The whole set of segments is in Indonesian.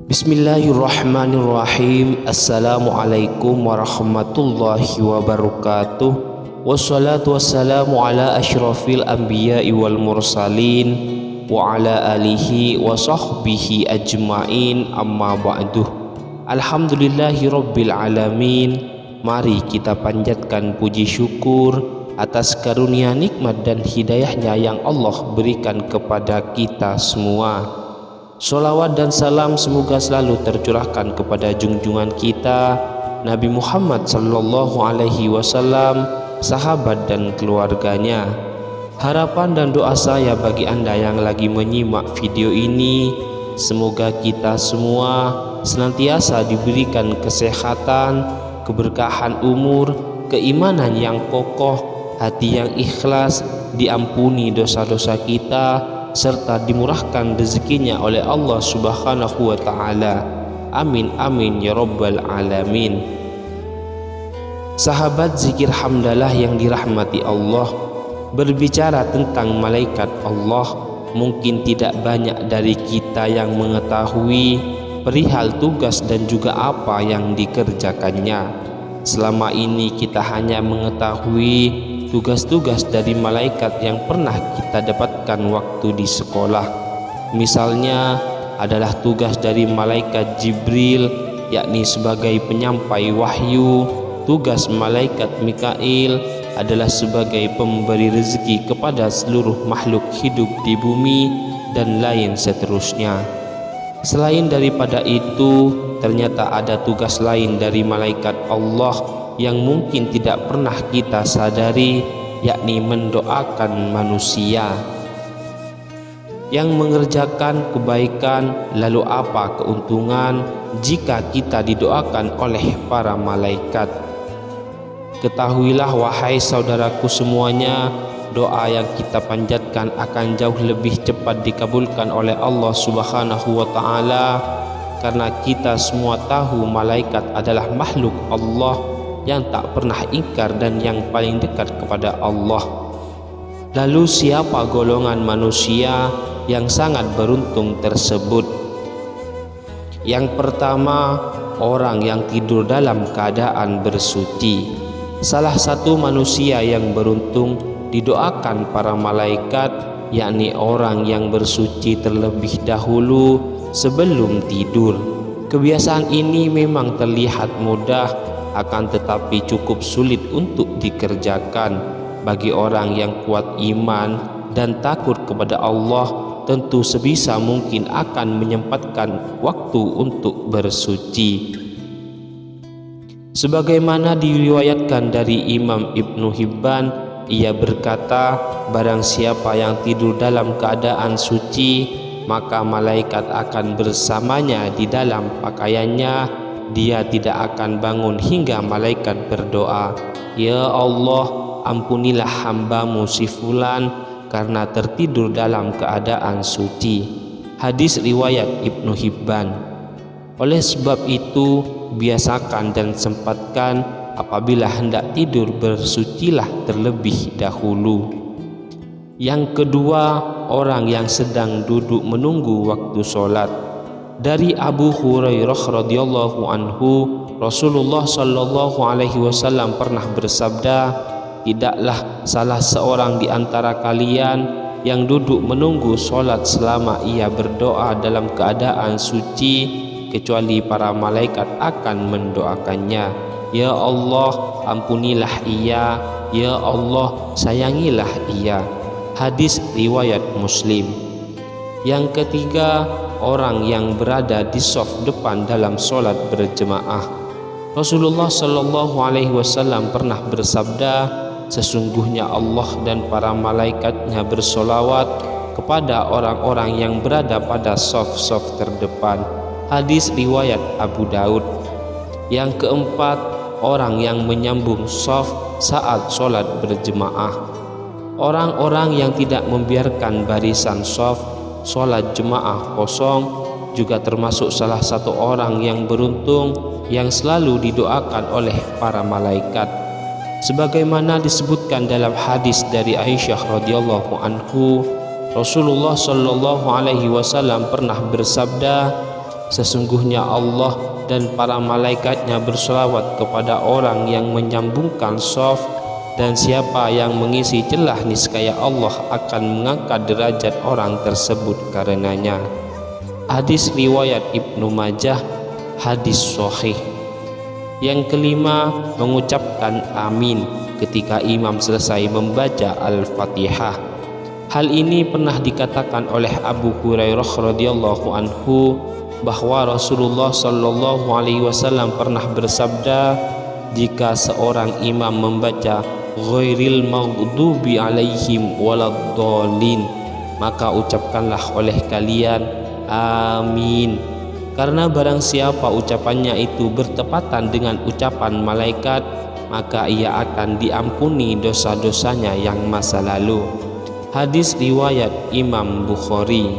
Bismillahirrahmanirrahim. Assalamualaikum warahmatullahi wabarakatuh. Wassalatu wassalamu ala asyrafil anbiya'i wal mursalin wa ala alihi wa sahbihi ajma'in, amma ba'duh. Alhamdulillahi rabbil alamin. Mari kita panjatkan puji syukur atas karunia nikmat dan hidayahnya yang Allah berikan kepada kita semua. Sholawat dan salam semoga selalu tercurahkan kepada junjungan kita Nabi Muhammad sallallahu alaihi wasallam, sahabat dan keluarganya. Harapan dan doa saya bagi Anda yang lagi menyimak video ini, semoga kita semua senantiasa diberikan kesehatan, keberkahan umur, keimanan yang kokoh, hati yang ikhlas, diampuni dosa-dosa kita, serta dimurahkan rezekinya oleh Allah Subhanahu wa ta'ala. Amin amin ya rabbal alamin. Sahabat zikir hamdalah yang dirahmati Allah, berbicara tentang malaikat Allah, mungkin tidak banyak dari kita yang mengetahui perihal tugas dan juga apa yang dikerjakannya. Selama ini kita hanya mengetahui tugas-tugas dari malaikat yang pernah kita dapatkan waktu di sekolah. Misalnya adalah tugas dari malaikat Jibril, yakni sebagai penyampai wahyu. Tugas malaikat Mikail adalah sebagai pemberi rezeki kepada seluruh makhluk hidup di bumi, dan lain seterusnya. Selain daripada itu, ternyata ada tugas lain dari malaikat Allah yang mungkin tidak pernah kita sadari, yakni mendoakan manusia. Yang mengerjakan kebaikan, lalu apa keuntungan jika kita didoakan oleh para malaikat? Ketahuilah wahai saudaraku semuanya, doa yang kita panjatkan akan jauh lebih cepat dikabulkan oleh Allah Subhanahu wa ta'ala, karena kita semua tahu malaikat adalah makhluk Allah yang tak pernah ingkar dan yang paling dekat kepada Allah. Lalu siapa golongan manusia yang sangat beruntung tersebut? Yang pertama, orang yang tidur dalam keadaan bersuci. Salah satu manusia yang beruntung didoakan para malaikat, yakni orang yang bersuci terlebih dahulu sebelum tidur. Kebiasaan ini memang terlihat mudah, akan tetapi cukup sulit untuk dikerjakan. Bagi orang yang kuat iman dan takut kepada Allah, tentu sebisa mungkin akan menyempatkan waktu untuk bersuci. Sebagaimana diriwayatkan dari Imam Ibnu Hibban, ia berkata, barang siapa yang tidur dalam keadaan suci, maka malaikat akan bersamanya di dalam pakaiannya. Dia tidak akan bangun hingga malaikat berdoa, ya Allah, ampunilah hambamu si fulan karena tertidur dalam keadaan suci. Hadis riwayat Ibnu Hibban. Oleh sebab itu, biasakan dan sempatkan apabila hendak tidur, bersucilah terlebih dahulu. Yang kedua, orang yang sedang duduk menunggu waktu sholat. Dari Abu Hurairah radhiyallahu anhu, Rasulullah sallallahu alaihi wasallam pernah bersabda, tidaklah salah seorang di antara kalian yang duduk menunggu sholat selama ia berdoa dalam keadaan suci, kecuali para malaikat akan mendoakannya, ya Allah, ampunilah ia, ya Allah, sayangilah ia. Hadis riwayat Muslim. Yang ketiga, orang yang berada di shaf depan dalam sholat berjemaah. Rasulullah Shallallahu Alaihi Wasallam pernah bersabda, sesungguhnya Allah dan para malaikatnya bersolawat kepada orang-orang yang berada pada shaf-shaf terdepan. Hadis riwayat Abu Daud. Yang keempat, orang yang menyambung shaf saat sholat berjemaah. Orang-orang yang tidak membiarkan barisan shaf sholat jemaah kosong juga termasuk salah satu orang yang beruntung yang selalu didoakan oleh para malaikat. Sebagaimana disebutkan dalam hadis dari Aisyah radhiyallahu anhu, Rasulullah shallallahu alaihi wasallam pernah bersabda, sesungguhnya Allah dan para malaikatnya berselawat kepada orang yang menyambungkan shaf, dan siapa yang mengisi celah niscaya Allah akan mengangkat derajat orang tersebut karenanya. Hadis riwayat Ibnu Majah, hadis sahih. Yang kelima, mengucapkan amin ketika imam selesai membaca Al-Fatihah. Hal ini pernah dikatakan oleh Abu Hurairah radhiyallahu anhu bahwa Rasulullah shallallahu alaihi wasallam pernah bersabda, jika seorang imam membaca ghairil maghdubi alaihim waladdallin, maka ucapkanlah oleh kalian amin, karena barang siapa ucapannya itu bertepatan dengan ucapan malaikat, maka ia akan diampuni dosa-dosanya yang masa lalu. Hadis riwayat Imam Bukhari.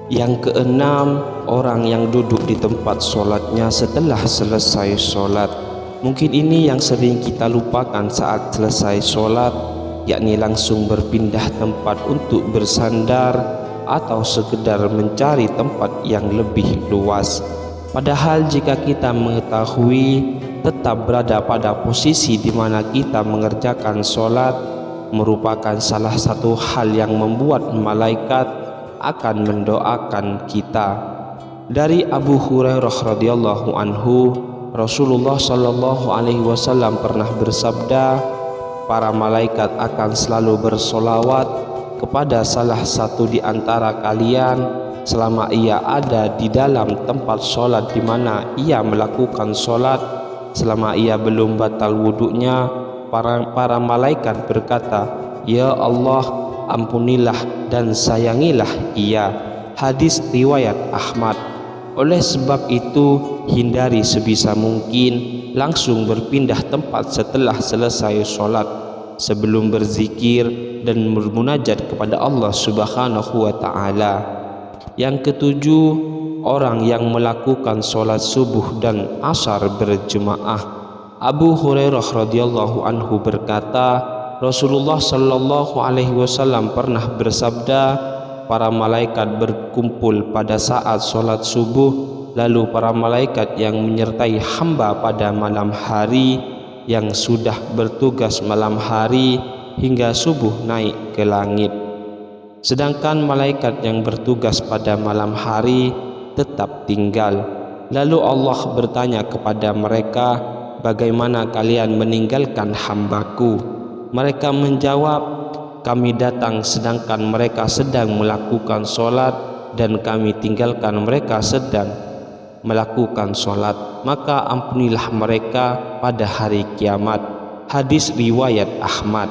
Yang keenam, orang yang duduk di tempat sholatnya setelah selesai sholat. Mungkin ini yang sering kita lupakan saat selesai sholat, yakni langsung berpindah tempat untuk bersandar atau sekedar mencari tempat yang lebih luas. Padahal jika kita mengetahui tetap berada pada posisi di mana kita mengerjakan sholat merupakan salah satu hal yang membuat malaikat akan mendoakan kita. Dari Abu Hurairah radhiyallahu anhu, Rasulullah shallallahu alaihi wasallam pernah bersabda, para malaikat akan selalu bersolawat kepada salah satu di antara kalian selama ia ada di dalam tempat sholat di mana ia melakukan sholat. Selama ia belum batal wuduknya, para malaikat berkata, ya Allah, ampunilah dan sayangilah ia. Hadis riwayat Ahmad. Oleh sebab itu, hindari sebisa mungkin langsung berpindah tempat setelah selesai sholat, sebelum berzikir dan bermunajat kepada Allah Subhanahu wa ta'ala. Yang ketujuh, orang yang melakukan sholat subuh dan asar berjemaah. Abu Hurairah radhiyallahu anhu berkata, Rasulullah shallallahu alaihi wasallam pernah bersabda, para malaikat berkumpul pada saat sholat subuh, lalu para malaikat yang menyertai hamba pada malam hari yang sudah bertugas malam hari hingga subuh naik ke langit, sedangkan malaikat yang bertugas pada malam hari tetap tinggal. Lalu Allah bertanya kepada mereka, bagaimana kalian meninggalkan hambaku? Mereka menjawab, kami datang sedangkan mereka sedang melakukan sholat, dan kami tinggalkan mereka sedang melakukan sholat, maka ampunilah mereka pada hari kiamat. Hadis riwayat Ahmad.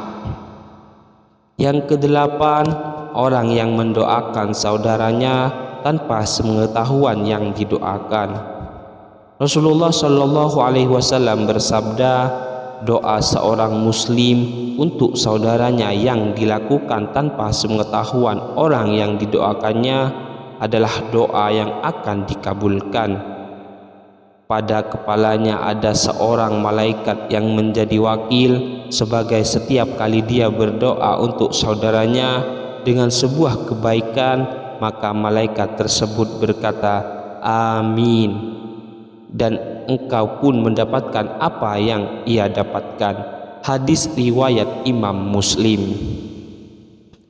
Yang kedelapan, orang yang mendoakan saudaranya tanpa sepengetahuan yang didoakan. Rasulullah shallallahu alaihi wasallam bersabda, doa seorang muslim untuk saudaranya yang dilakukan tanpa sepengetahuan orang yang didoakannya adalah doa yang akan dikabulkan. Pada kepalanya ada seorang malaikat yang menjadi wakil sebagai setiap kali dia berdoa untuk saudaranya dengan sebuah kebaikan, maka malaikat tersebut berkata amin, dan engkau pun mendapatkan apa yang ia dapatkan. Hadis riwayat Imam Muslim.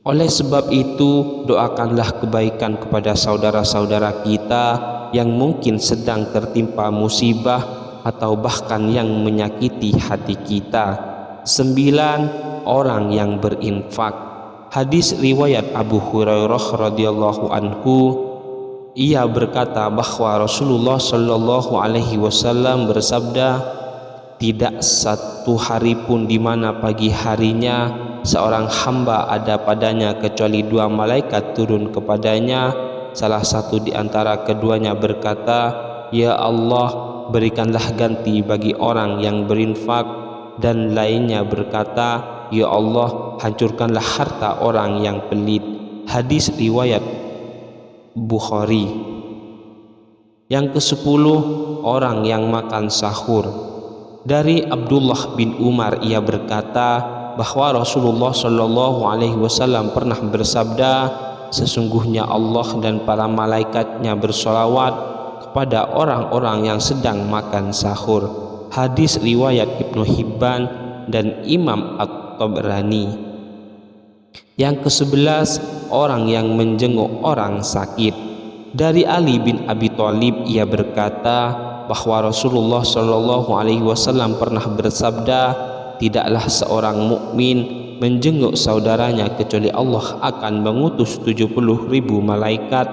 Oleh sebab itu, doakanlah kebaikan kepada saudara-saudara kita yang mungkin sedang tertimpa musibah atau bahkan yang menyakiti hati kita. 9. Orang yang berinfak. Hadis riwayat Abu Hurairah radhiyallahu anhu, ia berkata bahwa Rasulullah shallallahu alaihi wasallam bersabda, tidak satu hari pun di mana pagi harinya seorang hamba ada padanya kecuali dua malaikat turun kepadanya salah satu di antara keduanya berkata, "Ya Allah, berikanlah ganti bagi orang yang berinfak," dan lainnya berkata, "Ya Allah, hancurkanlah harta orang yang pelit." Hadis riwayat Bukhari. Yang ke-10, orang yang makan sahur. Dari Abdullah bin Umar, ia berkata bahwa Rasulullah Shallallahu Alaihi Wasallam pernah bersabda, "Sesungguhnya Allah dan para malaikatnya bersolawat kepada orang-orang yang sedang makan sahur." Hadis riwayat Ibnu Hibban dan Imam At-Tabrani. Yang ke-11, orang yang menjenguk orang sakit. Dari Ali bin Abi Thalib, ia berkata bahwa Rasulullah Shallallahu Alaihi Wasallam pernah bersabda, "Tidaklah seorang mukmin menjenguk saudaranya kecuali Allah akan mengutus 70.000 malaikat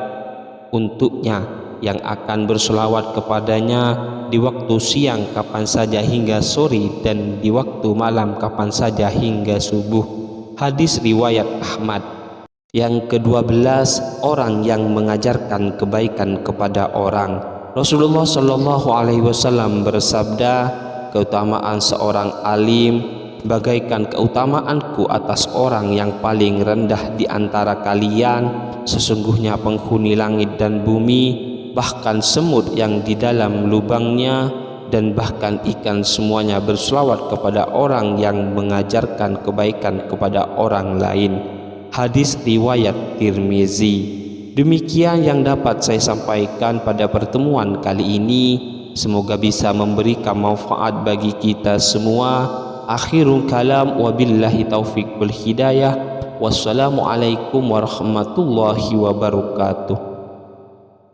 untuknya yang akan bersolawat kepadanya di waktu siang kapan saja hingga sore dan di waktu malam kapan saja hingga subuh." Hadis riwayat Ahmad. Yang ke-12, orang yang mengajarkan kebaikan kepada orang. Rasulullah Shallallahu Alaihi Wasallam bersabda, "Keutamaan seorang alim bagaikan keutamaanku atas orang yang paling rendah di antara kalian. Sesungguhnya penghuni langit dan bumi, bahkan semut yang di dalam lubangnya, dan bahkan ikan semuanya berselawat kepada orang yang mengajarkan kebaikan kepada orang lain." Hadis riwayat Tirmizi. Demikian yang dapat saya sampaikan pada pertemuan kali ini. Semoga bisa memberikan manfaat bagi kita semua. Akhirul kalam, wabillahi taufiq wal hidayah. Wassalamualaikum warahmatullahi wabarakatuh.